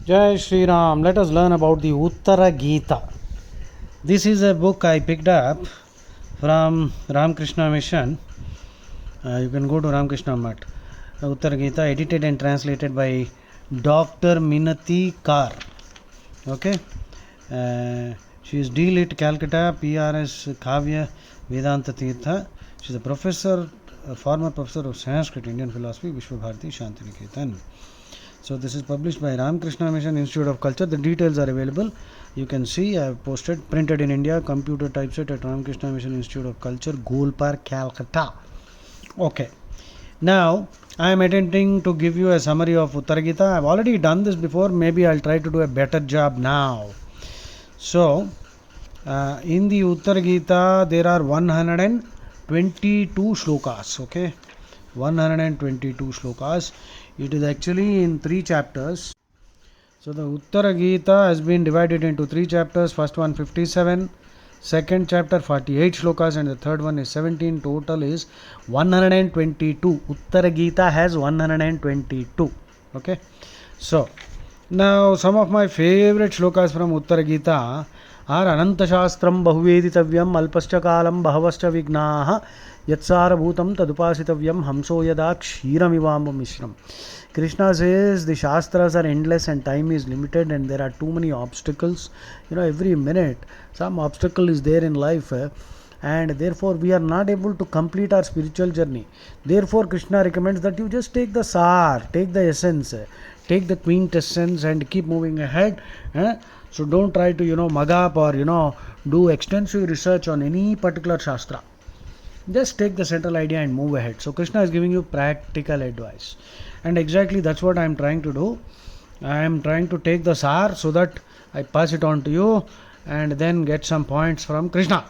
Jai Shri Ram. Let us learn about the Uttara Gita. This is a book I picked up from Ram Krishna Mission. You can go to Ram Krishna Mat. Uttara Gita, edited and translated by Dr. Minati Kar. Okay. She is D.Lit Calcutta, PRS Kavya Vedanta Tirtha. She is a professor, a former professor of Sanskrit, Indian philosophy, Vishwa Bharati Shantiniketan. So this is published by Ram Krishna Mission Institute of Culture. The details are available. You can see I have posted, printed in India, computer typeset at Ram Krishna Mission Institute of Culture, Golpar, Calcutta. Okay. Now I am attempting to give you a summary of Uttara Gita. I have already done this before. Maybe I will try to do a better job now. So in the Uttara Gita there are 122 shlokas. Okay. 122 shlokas. It is actually in 3 chapters. So the Uttara Gita has been divided into 3 chapters. First one 57, second chapter 48 shlokas, and the third one is 17. Total is 122. Uttara Gita has 122. Okay. So now some of my favorite shlokas from Uttara Gita are Ananta Shastram Bahuveditavyam Alpascha Kalam Bahavascha Vignaha Yatsara Bhutam Tadupasitavyam Hamso Yada Kshiramivamba Mishram. Krishna says the Shastras are endless and time is limited and there are too many obstacles. Every minute some obstacle is there in life, and therefore we are not able to complete our spiritual journey. Therefore Krishna recommends that you just take the sar, take the essence, take the quintessence and keep moving ahead. So don't try to mug up or do extensive research on any particular Shastra. Just take the central idea and move ahead. So Krishna is giving you practical advice, and exactly that's what I am trying to do. I am trying to take the sar so that I pass it on to you and then get some points from Krishna.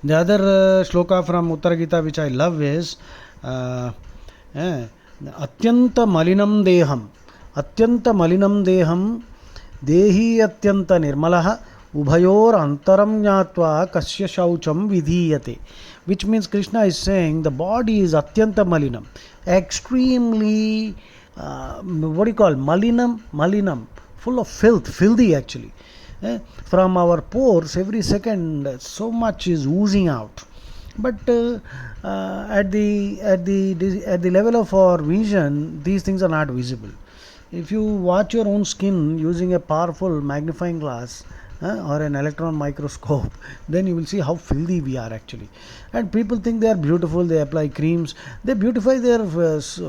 The other shloka from Uttara Gita which I love is Atyanta Malinam Deham. Atyanta Malinam Deham Dehi Atyanta Nirmalaha Ubhayor Antaram Nyatva Kasya Shaucham Vidhiyate. Which means Krishna is saying the body is Atyanta Malinam, extremely Malinam, full of filthy actually. From our pores every second so much is oozing out. But at the level of our vision, these things are not visible. If you watch your own skin using a powerful magnifying glass or an electron microscope, then you will see how filthy we are actually. And people think they are beautiful, they apply creams, they beautify their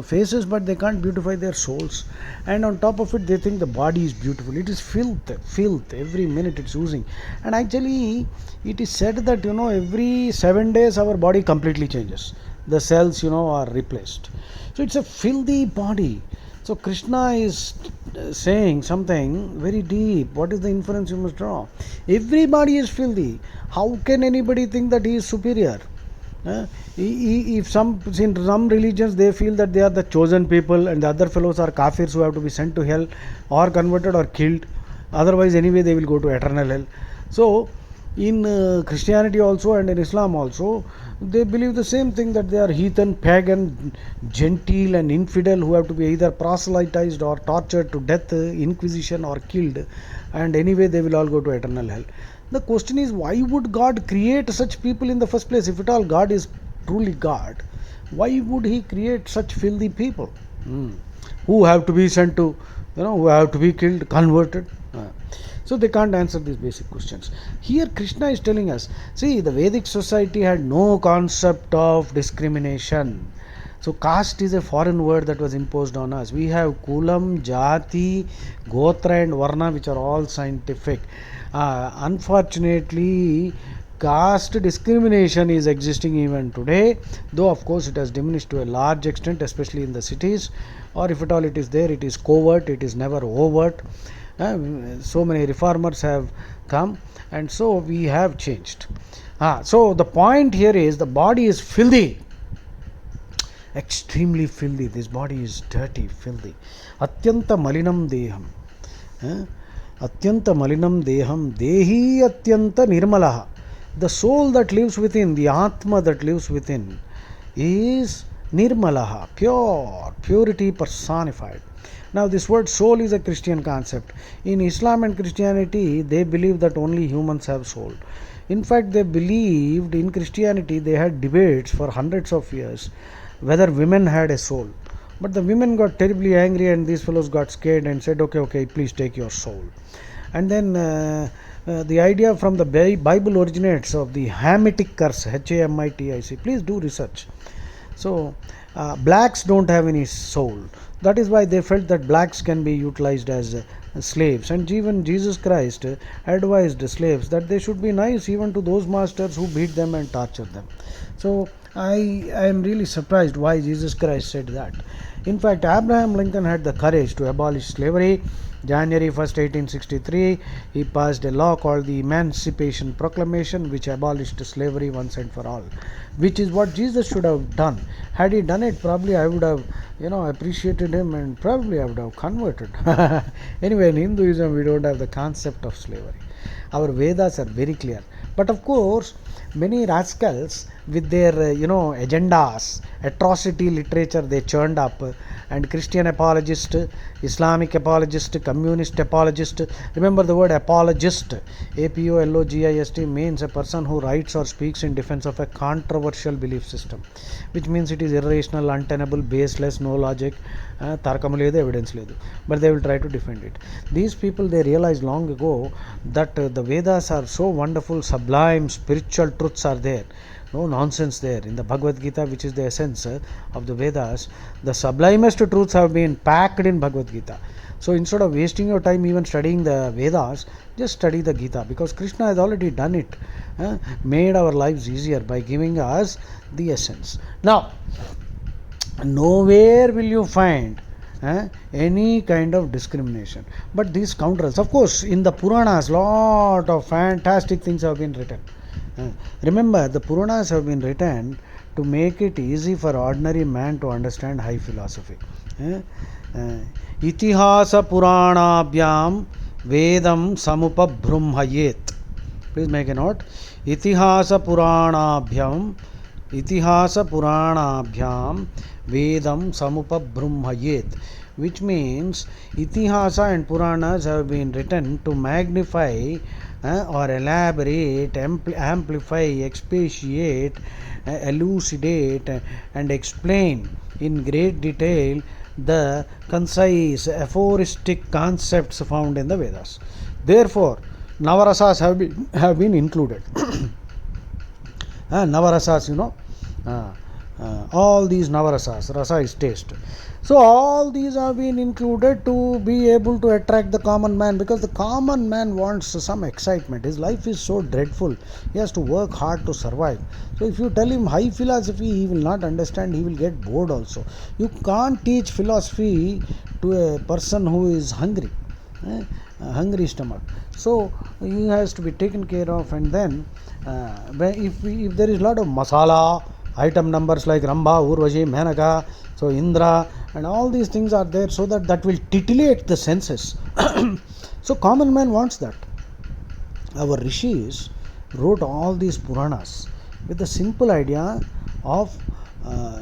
faces, but they can't beautify their souls. And on top of it, they think the body is beautiful. It is filth, every minute it's oozing. And actually it is said that every 7 days our body completely changes, the cells are replaced. So it's a filthy body. So Krishna is saying something very deep. What is the inference you must draw? Everybody is filthy. How can anybody think that he is superior? In some religions they feel that they are the chosen people and the other fellows are kafirs who have to be sent to hell or converted or killed. Otherwise anyway they will go to eternal hell. So in Christianity also and in Islam also, they believe the same thing, that they are heathen, pagan, gentile and infidel who have to be either proselytized or tortured to death, inquisition or killed, and anyway they will all go to eternal hell. The question is, why would God create such people in the first place? If at all God is truly God, why would he create such filthy people who have to be sent to, who have to be killed, converted? So they can't answer these basic questions. Here Krishna is telling us, see, the Vedic society had no concept of discrimination. So caste is a foreign word that was imposed on us. We have kulam, jati, gotra and varna, which are all scientific. Unfortunately, caste discrimination is existing even today, though of course it has diminished to a large extent, especially in the cities, or if at all it is there, it is covert, it is never overt. So many reformers have come, and so we have changed. So the point here is, the body is filthy, extremely filthy. This body is dirty, filthy. Atyanta Malinam Deham. Atyanta Malinam Deham Dehi Atyanta Nirmalaha. The soul that lives within, the Atma that lives within, is Nirmalaha, pure, purity personified. Now this word soul is a Christian concept. In Islam and Christianity, they believe that only humans have soul. In fact, they believed in Christianity, they had debates for hundreds of years whether women had a soul. But the women got terribly angry, and these fellows got scared and said, okay, please take your soul. And then the idea from the Bible originates of the Hamitic curse, Hamitic. Please do research. So blacks don't have any soul. That is why they felt that blacks can be utilized as slaves. And even Jesus Christ advised slaves that they should be nice even to those masters who beat them and torture them. So I am really surprised why Jesus Christ said that. In fact, Abraham Lincoln had the courage to abolish slavery. January 1st, 1863, he passed a law called the Emancipation Proclamation, which abolished slavery once and for all, which is what Jesus should have done. Had he done it, probably I would have, appreciated him, and probably I would have converted. Anyway, in Hinduism, we don't have the concept of slavery. Our Vedas are very clear. But of course, many rascals with their agendas, atrocity literature they churned up, and Christian apologist, Islamic apologist, communist apologist. Remember the word apologist, apologist, means a person who writes or speaks in defense of a controversial belief system, which means it is irrational, untenable, baseless, no logic, tarkamu ledu, evidence ledu, but they will try to defend it. These people, they realized long ago that the Vedas are so wonderful, sublime, spiritual truths are there. No nonsense there. In the Bhagavad Gita, which is the essence of the Vedas, the sublimest truths have been packed in Bhagavad Gita. So instead of wasting your time even studying the Vedas, just study the Gita, because Krishna has already done it, made our lives easier by giving us the essence. Now, nowhere will you find any kind of discrimination. But these scoundrels, of course, in the Puranas, lot of fantastic things have been written. Remember, the Puranas have been written to make it easy for ordinary man to understand high philosophy. Itihasa Puranabhyam Vedam Samupabhrumhayet. Please make a note. Itihasa Puranabhyam Vedam Samupabhrumhayet, which means Itihasa and Puranas have been written to magnify or elaborate, amplify, expatiate, elucidate, and explain in great detail the concise, aphoristic concepts found in the Vedas. Therefore, Navarasas have been included. Navarasas, all these Navarasas, rasa is taste. So all these have been included to be able to attract the common man, because the common man wants some excitement. His life is so dreadful. He has to work hard to survive. So if you tell him high philosophy, he will not understand. He will get bored also. You can't teach philosophy to a person who is hungry, hungry stomach. So he has to be taken care of. And then if there is a lot of masala, item numbers like Ramba, Urvashi, Menaka, so Indra, and all these things are there, so that will titillate the senses. So common man wants that. Our rishis wrote all these Puranas with the simple idea of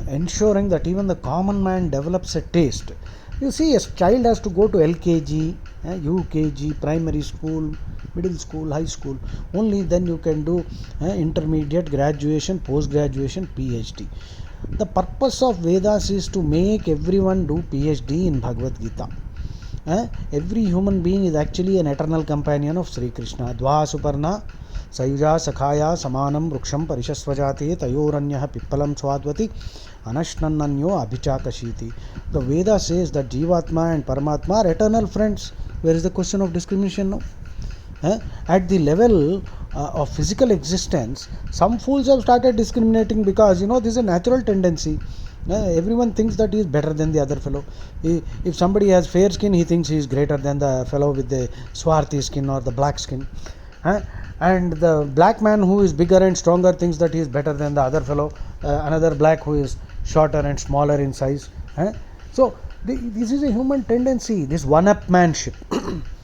ensuring that even the common man develops a taste. You see, a child has to go to LKG, UKG, primary school, middle school, high school. Only then you can do intermediate, graduation, post-graduation, PhD. The purpose of Vedas is to make everyone do PhD in Bhagavad Gita. Every human being is actually an eternal companion of Sri Krishna. Dva Suparna Sayuja Sakhaya Samanam Ruksham Parishasvajati Tayoranyaha Pippalam Swadvati Anashnananyo Abhichakashiti. The Veda says that Jivatma and Paramatma are eternal friends. Where is the question of discrimination now? At the level of physical existence, some fools have started discriminating, because this is a natural tendency. Everyone thinks that he is better than the other fellow. If somebody has fair skin, he thinks he is greater than the fellow with the swarthy skin or the black skin. And the black man who is bigger and stronger thinks that he is better than the other fellow, another black who is shorter and smaller in size. So this is a human tendency, this one-upmanship.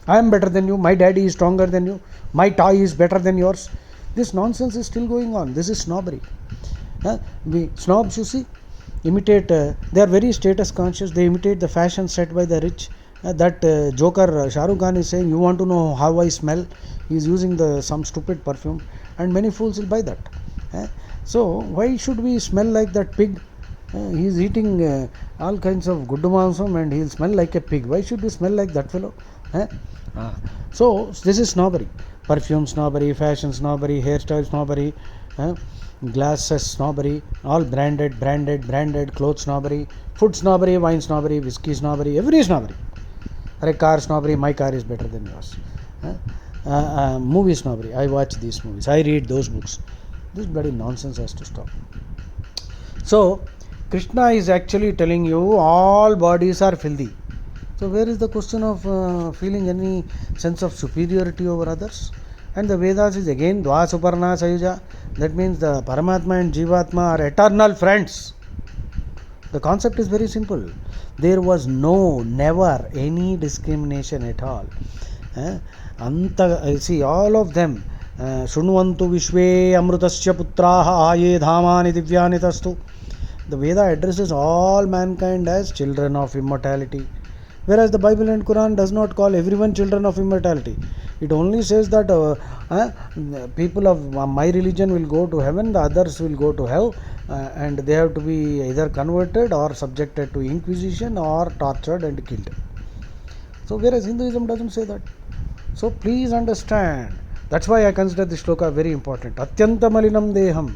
I am better than you, my daddy is stronger than you, my toy is better than yours. This nonsense is still going on. This is snobbery. We snobs, you see, imitate, they are very status conscious, they imitate the fashion set by the rich. That Joker Shah Rukh Khan is saying, you want to know how I smell? He is using some stupid perfume, and many fools will buy that. So why should we smell like that pig? He is eating all kinds of good mansam and he will smell like a pig. Why should we smell like that fellow? So this is snobbery. Perfume snobbery, fashion snobbery, hairstyle snobbery, glasses snobbery, all branded, clothes snobbery, food snobbery, wine snobbery, whiskey snobbery, every snobbery. Car snobbery, my car is better than yours. Movie snobbery, I watch these movies, I read those books. This bloody nonsense has to stop. So Krishna is actually telling you all bodies are filthy. So where is the question of feeling any sense of superiority over others? And the Vedas is again Dva Suparna Sayuja. That means the Paramatma and Jivatma are eternal friends. The concept is very simple. There was never any discrimination at all. See, all of them. Shunvantu Vishve Amrutasya Putraha Aye Dhamani Divyani Tastu. The Veda addresses all mankind as children of immortality. Whereas the Bible and Quran does not call everyone children of immortality. It only says that people of my religion will go to heaven, the others will go to hell, and they have to be either converted or subjected to inquisition or tortured and killed. So whereas Hinduism doesn't say that. So please understand. That's why I consider this shloka very important. Atyanta malinam deham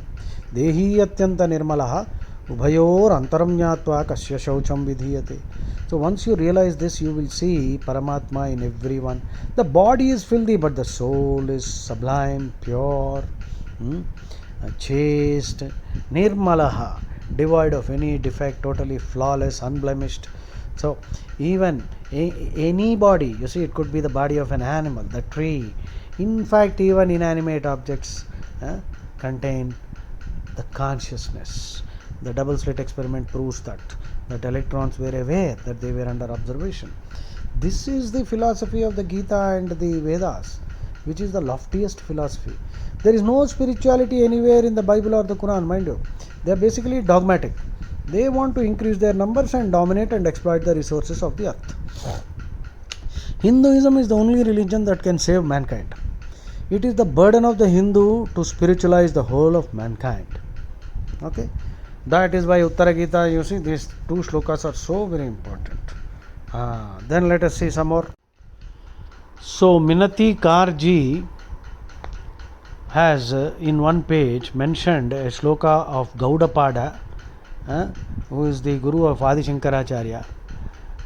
dehi atyanta nirmalaha ubhayor antaram jnatva kasya shaucham vidhiyate. So once you realize this, you will see Paramatma in everyone. The body is filthy, but the soul is sublime, pure, chaste, nirmalaha, devoid of any defect, totally flawless, unblemished. So even any body, you see, it could be the body of an animal, the tree. In fact, even inanimate objects contain the consciousness. The double slit experiment proves that electrons were aware that they were under observation. This is the philosophy of the Gita and the Vedas, which is the loftiest philosophy. There is no spirituality anywhere in the Bible or the Quran, mind you. They are basically dogmatic. They want to increase their numbers and dominate and exploit the resources of the earth. Hinduism is the only religion that can save mankind. It is the burden of the Hindu to spiritualize the whole of mankind. Okay? That is why Uttara Gita, you see, these two shlokas are so very important. Then let us see some more. So Minati Karji has in one page mentioned a shloka of Gaudapada, who is the guru of Adi Shankaracharya.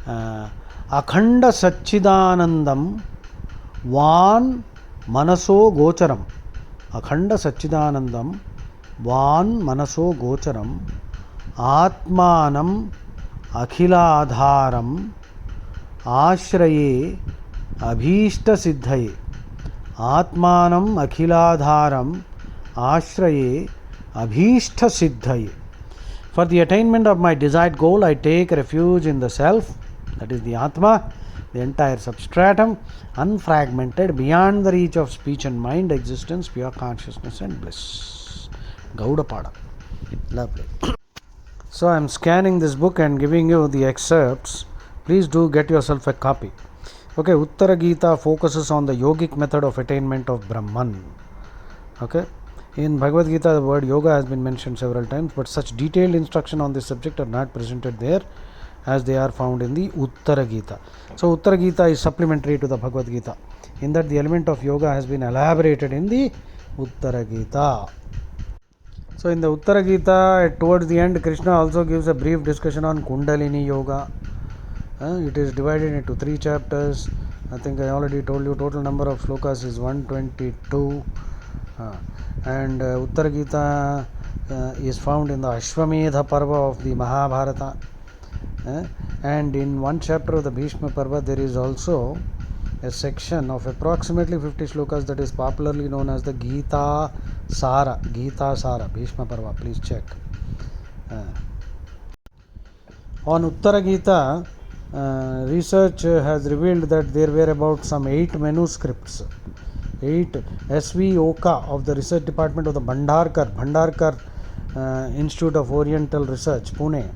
Akhanda Satchidanandam Van Manaso Gocharam. Akhanda Satchidanandam Van Manaso Gocharam Atmanam Akhiladharam Ashraye Abhishta Siddhaye. Atmanam Akhiladharam Ashraye Abhishta Siddhaye. For the attainment of my desired goal, I take refuge in the self, that is the Atma, the entire substratum, unfragmented, beyond the reach of speech and mind, existence, pure consciousness and bliss. Gaudapada. Lovely. So I am scanning this book and giving you the excerpts. Please do get yourself a copy. Okay, Uttara Gita focuses on the yogic method of attainment of Brahman. Okay. In Bhagavad Gita, the word yoga has been mentioned several times, but such detailed instruction on this subject are not presented there as they are found in the Uttara Gita. So Uttara Gita is supplementary to the Bhagavad Gita, in that the element of yoga has been elaborated in the Uttara Gita. So in the Uttara Gita, towards the end, Krishna also gives a brief discussion on Kundalini Yoga. It is divided into 3 chapters. I think I already told you total number of slokas is 122. And Uttara Gita is found in the Ashwamedha Parva of the Mahabharata. And in one chapter of the Bhishma Parva, there is also a section of approximately 50 slokas that is popularly known as the Gita Sara. Gita Sara, Bhishma Parva, please check. On Uttara Gita, research has revealed that there were about some 8 manuscripts, 8 SV Oka of the research department of the Bhandarkar Institute of Oriental Research, Pune.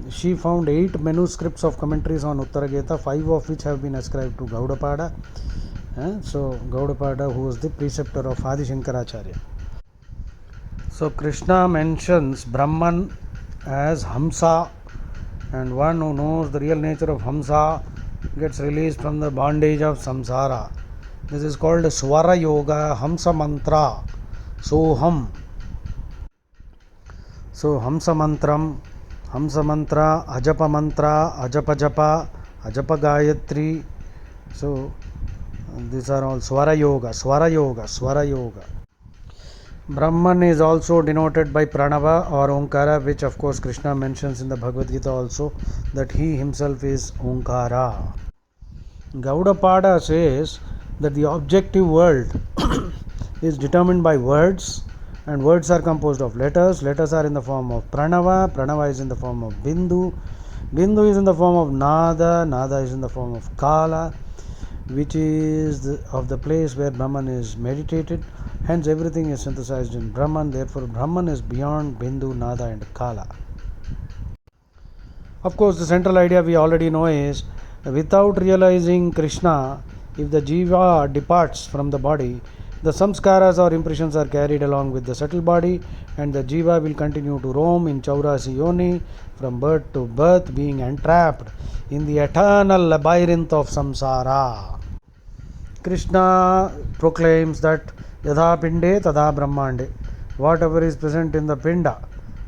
She found 8 manuscripts of commentaries on Uttara Gita, 5 of which have been ascribed to Gaudapada. So Gaudapada, who was the preceptor of Adi Shankaracharya. So Krishna mentions Brahman as Hamsa, and one who knows the real nature of Hamsa gets released from the bondage of samsara. This is called Swara Yoga, Hamsa Mantra, Soham. So Hamsa Mantra, Ajapa Mantra, Ajapa Japa, Ajapa Gayatri. So these are all Swara Yoga. Brahman is also denoted by Pranava or Onkara, which of course Krishna mentions in the Bhagavad Gita also, that he himself is Onkara. Gaudapada says that the objective world is determined by words, and words are composed of letters. Letters are in the form of Pranava, Pranava is in the form of Bindu, Bindu is in the form of Nada, Nada is in the form of Kala, which is of the place where Brahman is meditated. Hence everything is synthesized in Brahman. Therefore Brahman is beyond Bindu, Nada and Kala. Of course, the central idea we already know is, without realizing Krishna, if the jiva departs from the body, the samskaras or impressions are carried along with the subtle body, and the jiva will continue to roam in Chaurasi Yoni from birth to birth, being entrapped in the eternal labyrinth of samsara. Krishna proclaims that Yadha Pinde Tada Brahmande. Whatever is present in the Pinda,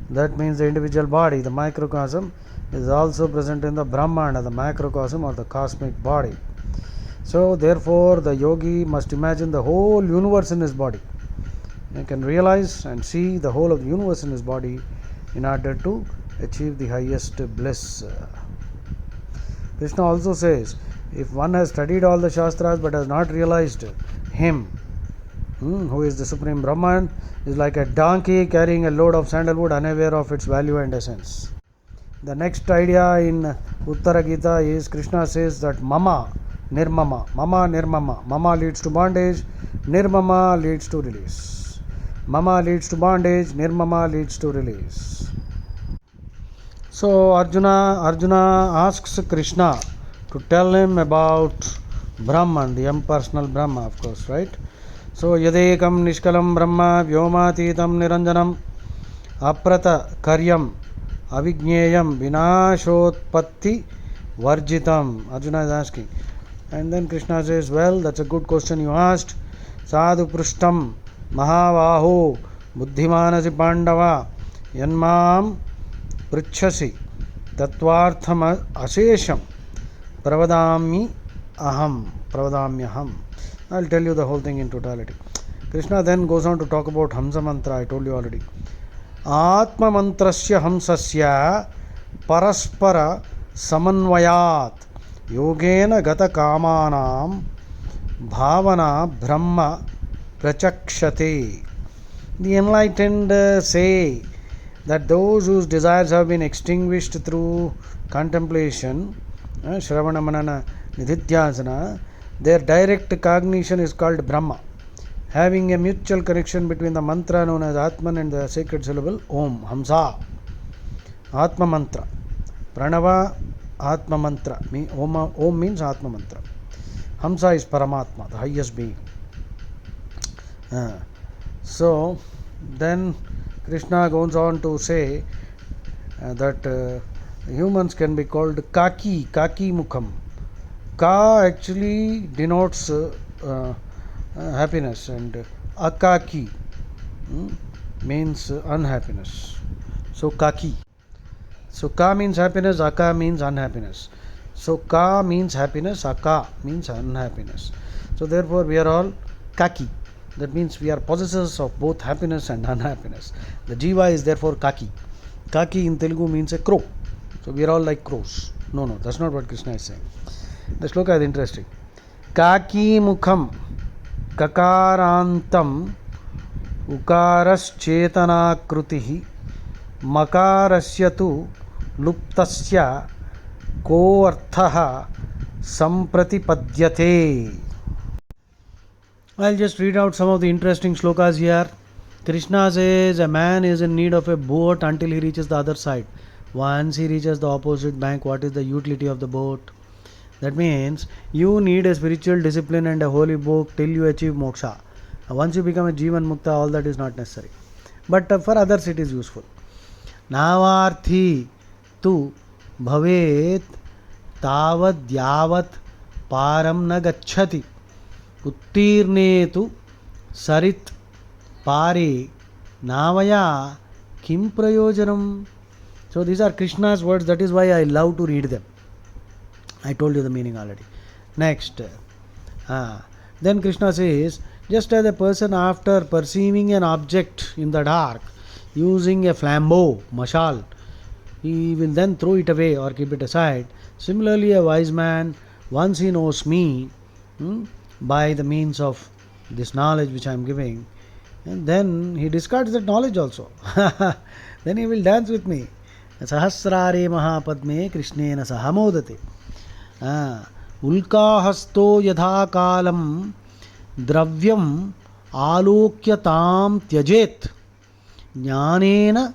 that means the individual body, the microcosm, is also present in the Brahmanda, the macrocosm or the cosmic body. So therefore the yogi must imagine the whole universe in his body. He can realize and see the whole of the universe in his body in order to achieve the highest bliss. Krishna also says, if one has studied all the Shastras but has not realized him, who is the Supreme Brahman, is like a donkey carrying a load of sandalwood, unaware of its value and essence. The next idea in Uttara Gita is, Krishna says that Mama Nirmama, Mama Nirmama. Mama leads to bondage, Nirmama leads to release. Mama leads to bondage, Nirmama leads to release. So Arjuna asks Krishna to tell him about Brahman, the impersonal Brahma, of course, right? So Yadekam Nishkalam Brahma Vyomatitam Niranjanam Aprata Karyam Avigneyam Vinashotpatti Varjitam. Arjuna is asking. And then Krishna says, well, that's a good question you asked. Sadhu Prishtam Mahavaho Buddhimanasi Pandava Yanmam Prichasi Tattvartham Asesham Pravadami Aham. I'll tell you the whole thing in totality. Krishna then goes on to talk about Hamsa Mantra. I told you already. Atma Mantrasya Hamsasya Paraspara Samanvayat Yogena Gata Kamanam Bhavana Brahma Prachakshate. The enlightened say that those whose desires have been extinguished through contemplation, Shravana Manana Nididhyasana, their direct cognition is called Brahma, having a mutual connection between the mantra known as Atman and the sacred syllable Om, Hamsa. Atma Mantra. Pranava Atma Mantra. Om means Atma Mantra. Hamsa is Paramatma, the highest being. So then Krishna goes on to say that humans can be called Kaki Mukham. Ka actually denotes happiness, and Akaki means unhappiness. So Kaki. So Ka means happiness, Aka means unhappiness. So Ka means happiness, Aka means unhappiness. So therefore we are all Kaki. That means we are possessors of both happiness and unhappiness. The Jiva is therefore Kaki. Kaki in Telugu means a crow. So we are all like crows. No, that's not what Krishna is saying. The sloka is interesting. Kaki mukham kakarantam ukaras chetana krutihi makarasya tu luptasya ko arthaha sampratipadyate. I'll just read out some of the interesting slokas here. Krishna says a man is in need of a boat until he reaches the other side. Once he reaches the opposite bank, what is the utility of the boat? That means you need a spiritual discipline and a holy book till you achieve moksha. Once you become a Jivan Mukta, all that is not necessary. But for others it is useful. Navarthi tu bhavet tavad yavat param na gacchati uttirne tu sarit pare navaya kim prayojanam. So these are Krishna's words, that is why I love to read them. I told you the meaning already. Next. Then Krishna says, just as a person after perceiving an object in the dark using a flambeau, mashal, he will then throw it away or keep it aside. Similarly, a wise man, once he knows me by the means of this knowledge which I am giving, and then he discards that knowledge also. Then he will dance with me. Sahasrare mahapadme krishnena sahamodate. Ulkahasto yadha kalam dravyam alokyatam tyajet jnanena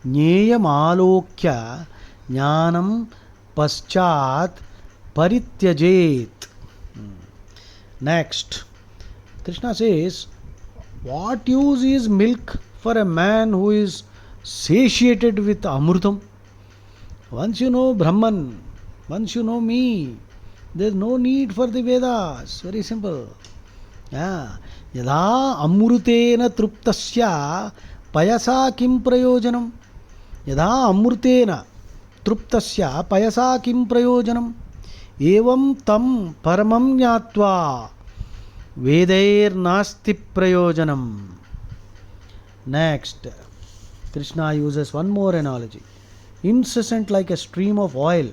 jneyam alokya jnanam paschat parityajet. Next, Krishna says, what use is milk for a man who is satiated with amrutam? Once you know Brahman, once you know me, there is no need for the Vedas. Very simple. Yada amrutena truptasya payasa kim prayojanam. Yada amrutena truptasya payasa kim prayojanam. Evam tam paramam jnatva vedair nasti prayojanam. Next, Krishna uses one more analogy. Incessant like a stream of oil,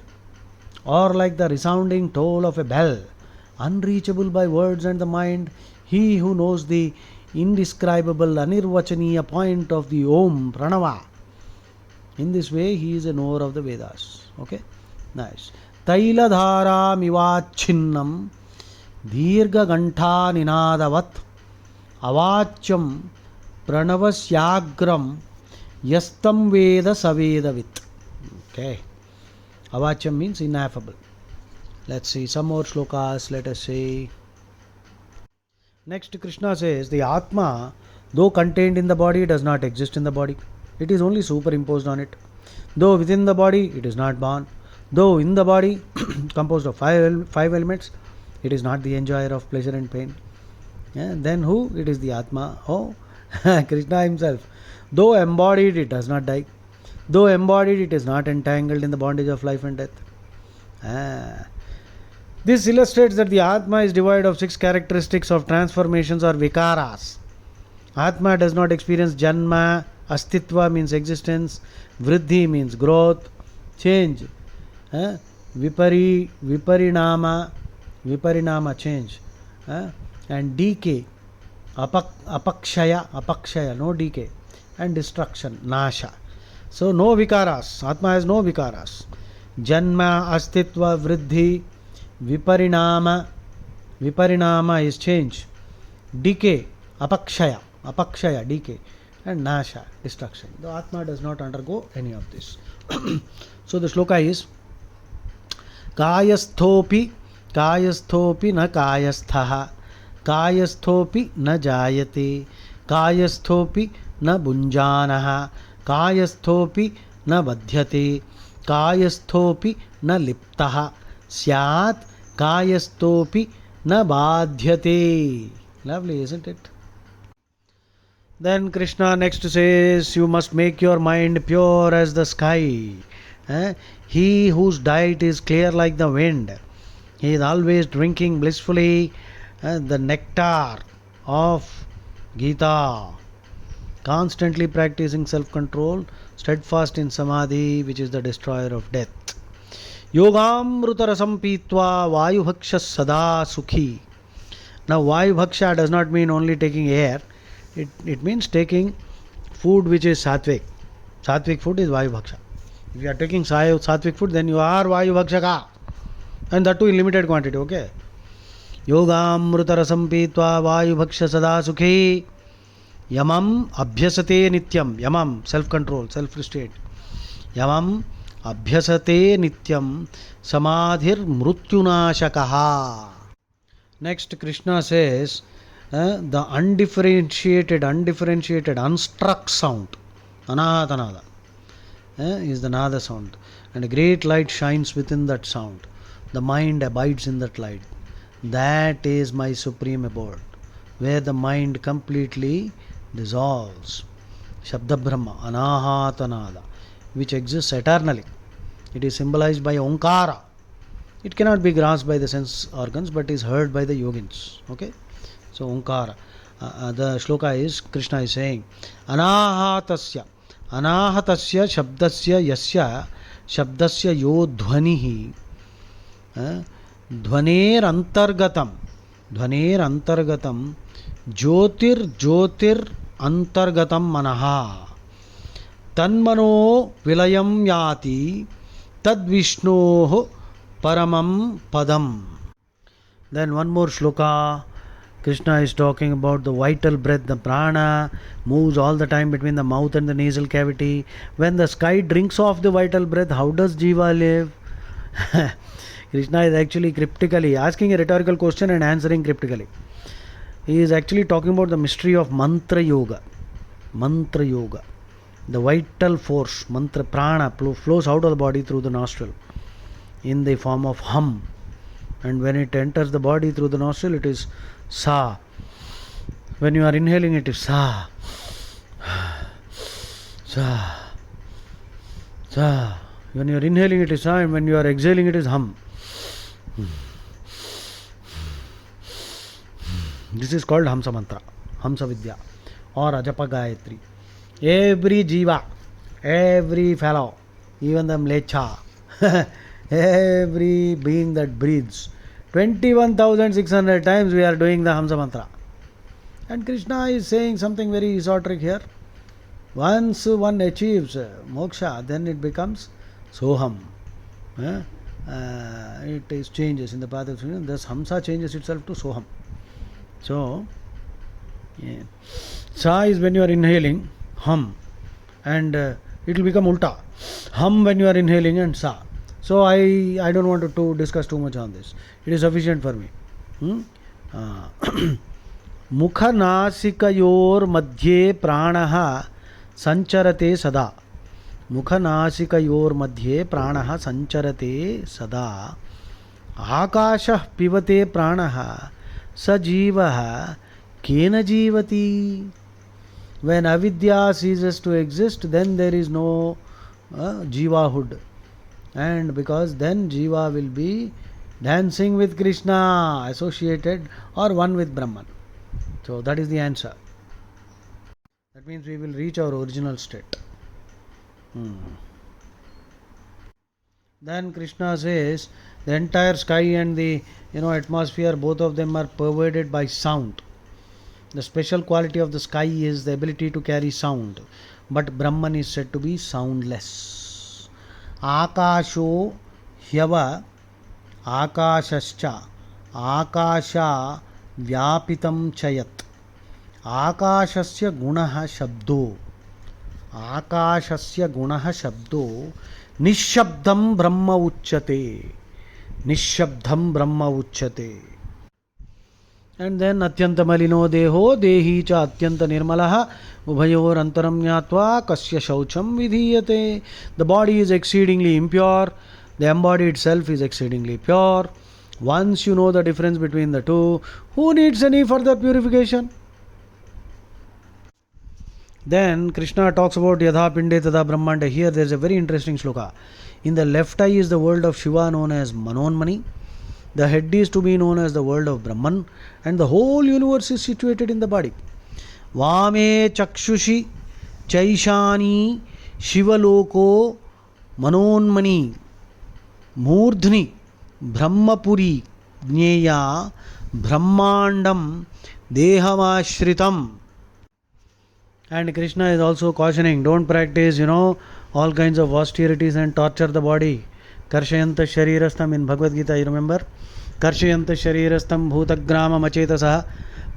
or like the resounding toll of a bell, unreachable by words and the mind, he who knows the indescribable, anirvachaniya point of the Om Pranava. In this way, he is a knower of the Vedas. Okay? Nice. Taila dhara mivachinnam dirgha gantha ninadavat avacham pranavasyagram yastam veda savedavit. Okay. Avacham means ineffable. Let's see some more slokas. Let us see. Next, Krishna says, the Atma, though contained in the body, does not exist in the body. It is only superimposed on it. Though within the body, it is not born. Though in the body, composed of five elements, it is not the enjoyer of pleasure and pain. Then who? It is the Atma. Oh, Krishna himself. Though embodied, it does not die. Though embodied, it is not entangled in the bondage of life and death. This illustrates that the Atma is devoid of 6 characteristics of transformations or vikaras. Atma does not experience janma, astitva means existence, vriddhi means growth, change, viparinama change, and decay, apakshaya, no decay, and destruction, nasha. So no vikaras. Atma has no vikaras. Janma, astitva, vriddhi, viparinama is change, decay, apakshaya, decay, and nasha, destruction. The Atma does not undergo any of this. So the sloka is kayasthopi na kayasthaha, kayasthopi na jayate, kayasthopi na bunjanaha, kayasthopi na badhyate, kayasthopi na liptaha, syat kayastopi na badhyate. Lovely, isn't it? Then Krishna next says, you must make your mind pure as the sky. He whose diet is clear like the wind, he is always drinking blissfully the nectar of Gita, constantly practicing self-control, steadfast in samadhi, which is the destroyer of death. Yogamruta rasam pitva vayubhaksha sada sukhi. Now vayubhaksha does not mean only taking air. It means taking food which is sattvic. Sattvic food is vayubhaksha. If you are taking sattvic food, then you are vayubhakshaka. And that too in limited quantity, okay? Yogamruta rasam pitva vayubhaksha sada sukhi. Yamam abhyasate nityam. Yamam, self-control, self-restraint. Yamam abhyasate nityam samadhir mrutyunashakaha. Next, Krishna says, the undifferentiated, unstruck sound, anahatanada, is the nada sound. And a great light shines within that sound. The mind abides in that light. That is my supreme abode, where the mind completely dissolves. Shabda Brahma, anahatanada, which exists eternally. It is symbolized by Omkara. It cannot be grasped by the sense organs, but is heard by the yogins. Okay? So Omkara. The shloka is, Krishna is saying, Anahatasya. Anahatasya shabdasya yasya shabdasya yo dhvanihi. Dhvaner antargatam. Dhvaner antargatam. Jyotir antargatam manaha. Tanmano vilayam yati tad vishnoh paramam padam. Then one more shloka. Krishna is talking about the vital breath. The prana moves all the time between the mouth and the nasal cavity. When the sky drinks off the vital breath, how does jiva live? Krishna is actually cryptically asking a rhetorical question and answering cryptically. He is actually talking about the mystery of mantra yoga. Mantra yoga. The vital force, mantra prana, flows out of the body through the nostril in the form of hum. And when it enters the body through the nostril, it is sa. When you are inhaling, it is sa. Sa. Sa. When you are inhaling, it is sa, and when you are exhaling, it is hum. This is called Hamsa Mantra, Hamsa Vidya, or Ajapa Gayatri. Every jiva, every fellow, even the mlecha, every being that breathes, 21,600 times we are doing the Hamsa Mantra. And Krishna is saying something very esoteric here. Once one achieves moksha, then it becomes Soham. It changes in the path of Krishna. Thus Hamsa changes itself to Soham. So, yeah. Sa is when you are inhaling, hum, and it will become ulta. Hum when you are inhaling and sa. So I don't want to discuss too much on this. It is sufficient for me. Mukha nasikayor madhye pranaha sancharate sada. Mukha nasikayor madhye pranaha sancharate sada. Akashah pivate pranaha sajivaha kena jivati. When avidya ceases to exist, then there is no jivahood. And because then jiva will be dancing with Krishna, associated or one with Brahman. So that is the answer. That means we will reach our original state. Then Krishna says the entire sky and the atmosphere, both of them are pervaded by sound. The special quality of the sky is the ability to carry sound, but Brahman is said to be soundless. Akasho hyava akashascha akasha vyapitam chayat. Akashasya gunaha shabdo. Akashasya gunaha shabdo nishabdam brahma uchyate. Nishabdam brahma uchyate. And then atyanta malino deho dehi cha atyanta nirmalaha ubhayor antaram nyatva kasya shaucham vidhiyate. The body is exceedingly impure, the embodied itself is exceedingly pure. Once you know the difference between the two, who needs any further purification? Then Krishna talks about yadha pinde tada brahmanda. Here there is a very interesting shloka. In the left eye is the world of Shiva known as Manonmani. The head is to be known as the world of Brahman, and the whole universe is situated in the body. Vame chakshushi chaishani shivaloko manonmani murdhni brahmapuri jneya brahmandam dehamashritam. And Krishna is also cautioning, don't practice, all kinds of austerities and torture the body. Karshayanta sharirastam in Bhagavad Gita, you remember? Karshayanta sharirastam bhutagrama machetasaha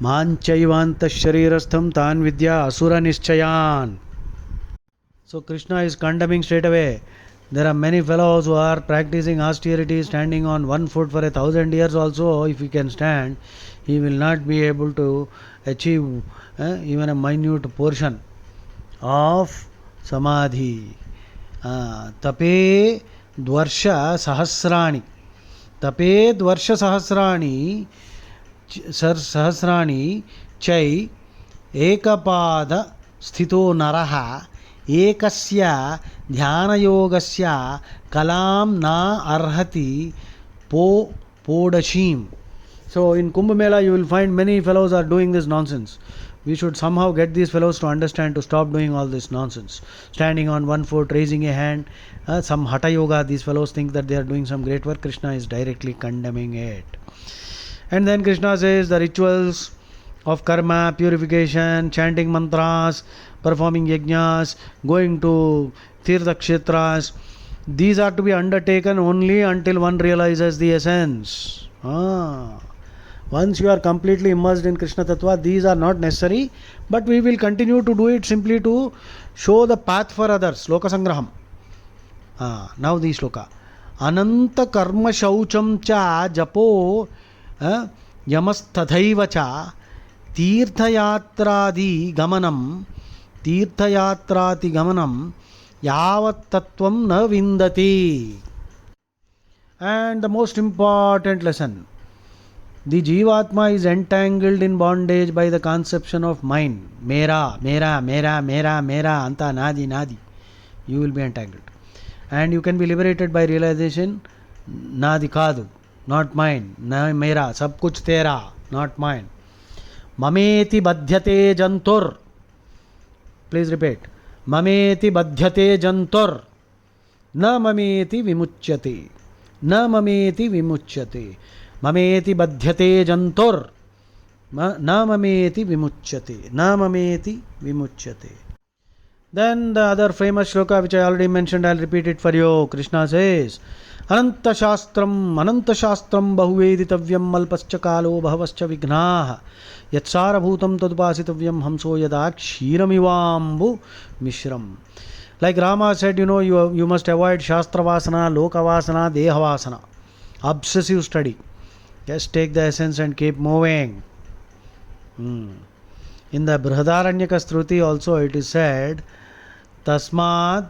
manchaivanta sharirastham tan vidya asura nischayan. So Krishna is condemning straight away. There are many fellows who are practicing austerity, standing on one foot for 1,000 years also. If he can stand, he will not be able to achieve even a minute portion of samadhi. Tape dvarsha sahasrani. Tape dvarsha sahasrani सहस्राणि चै एकपाद स्थितो नरः एकस्य ध्यानयोगस्य कलां न अर्हति पोडशीम. So in Kumbh Mela you will find many fellows are doing this nonsense. We should somehow get these fellows to understand, to stop doing all this nonsense. Standing on one foot, raising a hand, some hatha yoga. These fellows think that they are doing some great work. Krishna is directly condemning it. And then Krishna says the rituals of karma, purification, chanting mantras, performing yajnas, going to tirtha kshetras, these are to be undertaken only until one realizes the essence. Once you are completely immersed in Krishna Tattva, these are not necessary, but we will continue to do it simply to show the path for others. Sloka Sangraham. Now the sloka. Ananta karma shaucham cha japo यमस्तथैव च तीर्थयात्रादिगमनं यावत्तत्वं न विन्दति. And the most important lesson, the Jivatma is entangled in bondage by the conception of mind. Mera, mera, mera, mera, mera, anta nadi, nadi. You will be entangled. And you can be liberated by realization, nadi kadu. Not mine, na mera, sab kuch tera, not mine. Mameti badhyate jantur. Please repeat. Mameti badhyate jantur. Na mameti vimuchyate. Na mameti vimuchyate. Mameti badhyate jantur. Na mameti vimuchyate. Na mameti vimuchyate. Then the other famous shloka which I already mentioned, I'll repeat it for you. Krishna says, अनंतशास्त्रम बहुवेदितव्यम अल्पश्च कालो बहवश्च विघ्नाः यत्सारभूतं तदुपासितव्यम हमसो यदा क्षीरमिवाम्बु मिश्रम. Like Rama said, you must avoid shastra vasana, loka vasana, deha vasana, obsessive study. Just take the essence and keep moving. In the Brihadaranyaka Struti also it is said, tasmad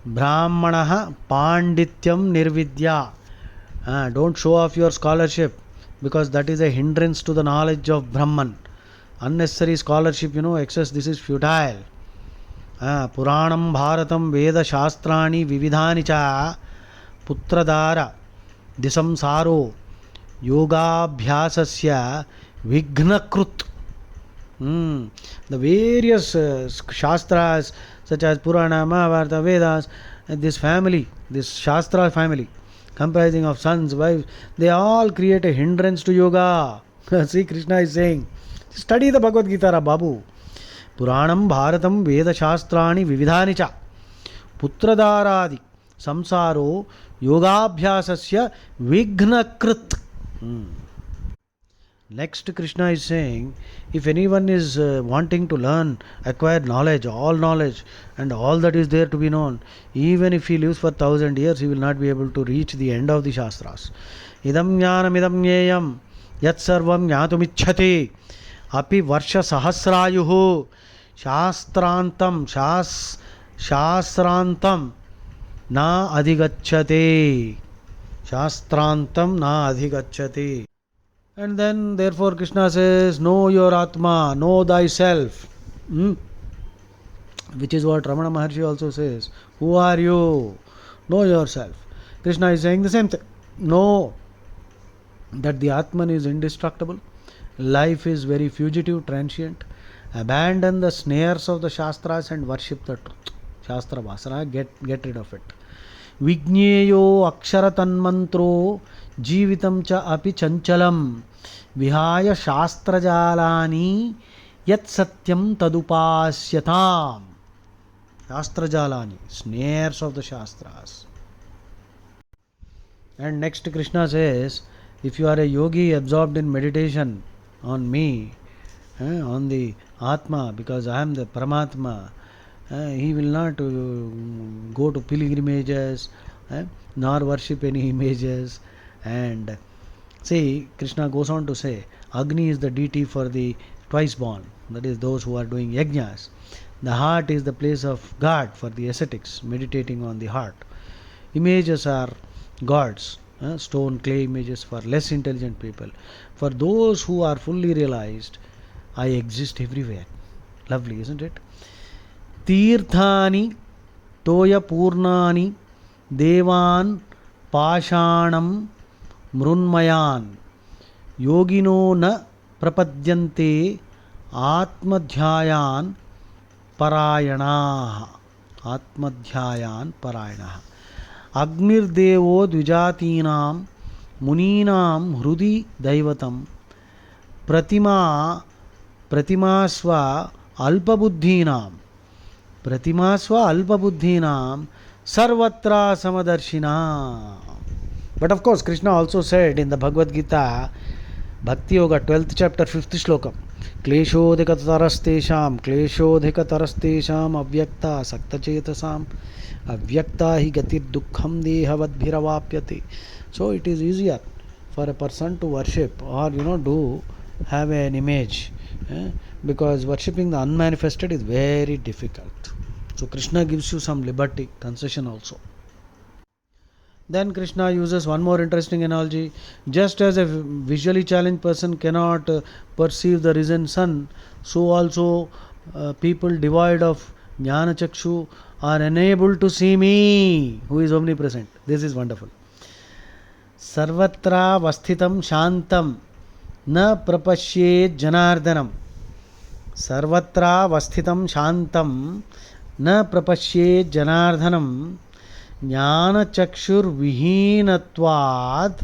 Brahmanaha Pandityam Nirvidya. Don't show off your scholarship, because that is a hindrance to the knowledge of Brahman. Unnecessary scholarship, excess, this is futile. Puranam Bharatam Veda Shastrani Vividhani Cha Putradara Disamsaro Yogabhyasasya Vignakrut. The various Shastras such as Purana, Mahabharata, Vedas, this family, this Shastra family, comprising of sons, wives, they all create a hindrance to yoga. See, Krishna is saying, study the Bhagavad Gita, Babu. Puranam Bharatam Veda Shastrani Vividhani Cha Putradaradi Samsaro Yogabhyasasya Vignakrit. Next, Krishna is saying, if anyone is wanting to learn, acquire knowledge, and all that is there to be known, even if he lives for 1,000 years, he will not be able to reach the end of the Shastras. Idam jnanam idam nyeyam yat sarvam jnatumicchati api varsha sahasrayuhu shastrantam na adhigacchate. Shastrantam na adhigacchate. And then therefore Krishna says, know your Atma, know thyself. Which is what Ramana Maharshi also says. Who are you? Know yourself. Krishna is saying the same thing. Know that the Atman is indestructible. Life is very fugitive, transient. Abandon the snares of the Shastras and worship the truth. Shastra Vasana, get rid of it. Vigneyo akshara mantro जीवितं च अपि चंचलम विहाय शास्त्रजालानि यत् सत्यम तदुपास्यताम. Shastrajalani, snares of the Shastras. And next Krishna says, if you are a yogi absorbed in meditation on me, on the Atma, because I am the Paramatma. He will not go to pilgrimages, nor worship any images. And see, Krishna goes on to say, Agni is the deity for the twice born, that is, those who are doing yajnas. The heart is the place of God for the ascetics, meditating on the heart. Images are gods, stone, clay images for less intelligent people. For those who are fully realized, I exist everywhere. Lovely, isn't it? Tirthani toya purnani devan pashanam mrunmayan yogino na prapadyante atmadhyayan parayana atmadhyayan parayana अग्निर्देवो द्विजातीनां मुनीनां हृदि दैवतं प्रतिमा प्रतिमास्व अल्पबुद्धीनां सर्वत्र समदर्शिनां. But of course, Krishna also said in the Bhagavad Gita, Bhakti Yoga, 12th chapter, 5th slokam, क्लेशोधिकतरस्तेषां अव्यक्ता सक्तचेतसां अव्यक्ता हि गतिर्दुःखं देहवद्भिरवाप्यते. So it is easier for a person to worship or do have an image, because worshipping the unmanifested is very difficult. So Krishna gives you some liberty, concession also. Then Krishna uses one more interesting analogy. Just as a visually challenged person cannot perceive the risen sun, so also people devoid of jnana chakshu are unable to see me, who is omnipresent. This is wonderful. Sarvatra vasthitam shantam na prapashyet janardanam. Sarvatra vasthitam shantam na prapashyet janardhanam ज्ञानचक्षुर्विहीनत्वात्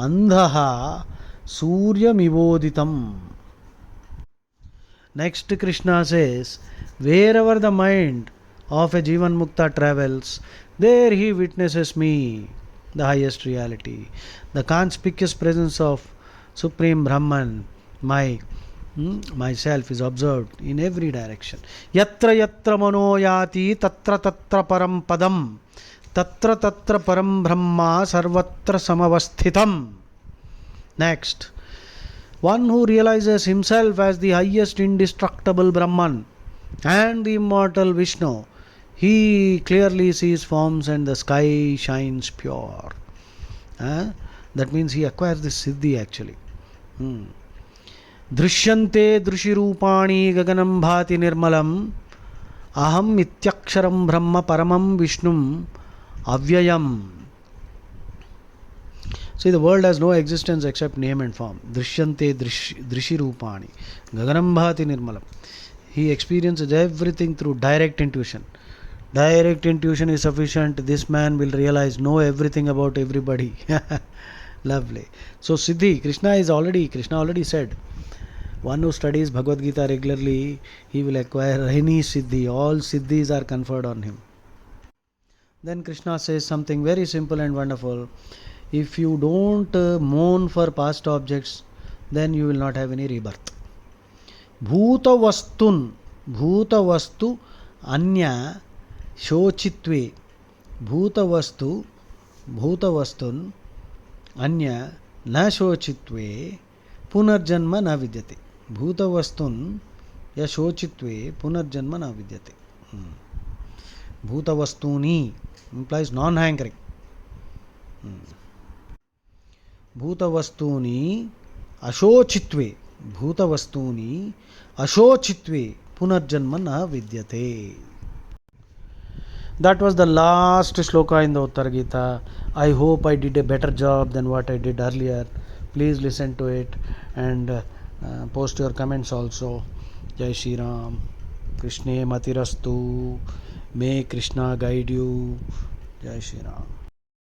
अंधः सूर्यमिवोदितम्. Next, Krishna says, wherever the mind of a Jivan Mukta travels, there he witnesses me, the highest reality, the conspicuous presence of Supreme Brahman, myself is observed in every direction. Yatra yatra mano yati tatra tatra param padam tatra tatra param brahma sarvatra samavasthitam. Next, one who realizes himself as the highest indestructible Brahman and the immortal Vishnu, he clearly sees forms and the sky shines pure. That means he acquires this siddhi actually. दृश्यन्ते दृशिरूपाणि गगनं भाति निर्मलम् अहम् इत्यक्षरं ब्रह्म परमं विष्णुम् अव्ययम्. See, the world has no existence except name and form. Drishyante drishiroopani gaganam bhati nirmalam. He experiences everything through direct intuition. Direct intuition is sufficient. This man will realize, know everything about everybody. Lovely. So Siddhi, Krishna already said, one who studies Bhagavad Gita regularly, he will acquire any Siddhi. All Siddhis are conferred on him. Then Krishna says something very simple and wonderful. If you don't mourn for past objects, then you will not have any rebirth. Bhuta vastu anya shochitve. Bhuta vastun anya na shochitve punarjanma na vidyate. Bhuta vastun ya shochitve punarjanma na vidyate. Bhuta vastuni implies non-hankering. Bhuta vastuni ashocitve. Bhuta vastuni ashocitve punarjanma na vidyate. That was the last shloka in the Uttara Gita. I hope I did a better job than what I did earlier. Please listen to it and post your comments also. Jai Shri Ram. Krishne Matirastu. May Krishna guide you. Jai Shri Ram.